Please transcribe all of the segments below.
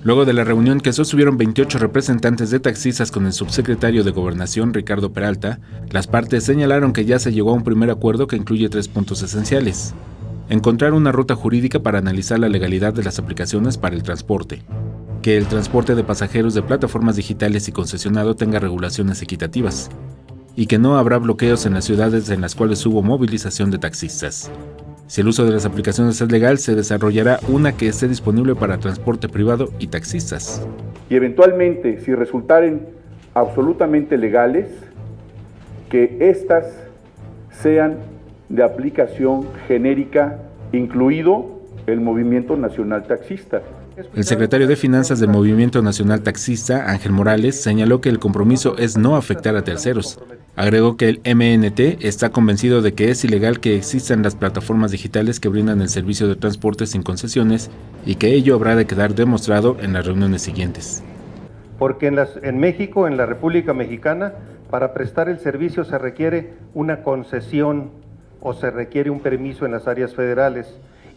Luego de la reunión que sostuvieron 28 representantes de taxistas con el subsecretario de Gobernación, Ricardo Peralta, las partes señalaron que ya se llegó a un primer acuerdo que incluye 3 puntos esenciales. Encontrar una ruta jurídica para analizar la legalidad de las aplicaciones para el transporte. Que el transporte de pasajeros de plataformas digitales y concesionado tenga regulaciones equitativas. Y que no habrá bloqueos en las ciudades en las cuales hubo movilización de taxistas. Si el uso de las aplicaciones es legal, se desarrollará una que esté disponible para transporte privado y taxistas. Y eventualmente, si resultaren absolutamente legales, que éstas sean de aplicación genérica, incluido el Movimiento Nacional Taxista. El secretario de Finanzas del Movimiento Nacional Taxista, Ángel Morales, señaló que el compromiso es no afectar a terceros. Agregó que el MNT está convencido de que es ilegal que existan las plataformas digitales que brindan el servicio de transporte sin concesiones y que ello habrá de quedar demostrado en las reuniones siguientes. Porque en México, en la República Mexicana, para prestar el servicio se requiere una concesión o se requiere un permiso en las áreas federales.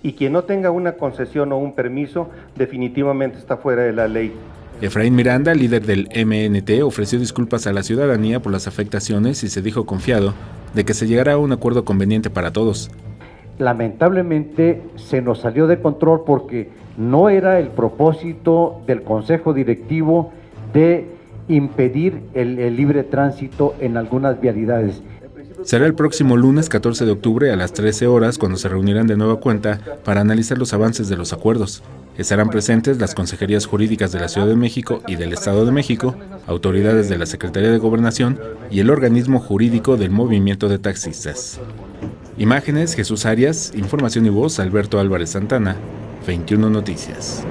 Y quien no tenga una concesión o un permiso definitivamente está fuera de la ley. Efraín Miranda, líder del MNT, ofreció disculpas a la ciudadanía por las afectaciones y se dijo confiado de que se llegará a un acuerdo conveniente para todos. Lamentablemente se nos salió de control porque no era el propósito del Consejo Directivo de impedir el libre tránsito en algunas vialidades. Será el próximo lunes 14 de octubre a las 13 horas cuando se reunirán de nueva cuenta para analizar los avances de los acuerdos. Estarán presentes las consejerías jurídicas de la Ciudad de México y del Estado de México, autoridades de la Secretaría de Gobernación y el organismo jurídico del Movimiento de Taxistas. Imágenes, Jesús Arias, información y voz, Alberto Álvarez Santana, 21 Noticias.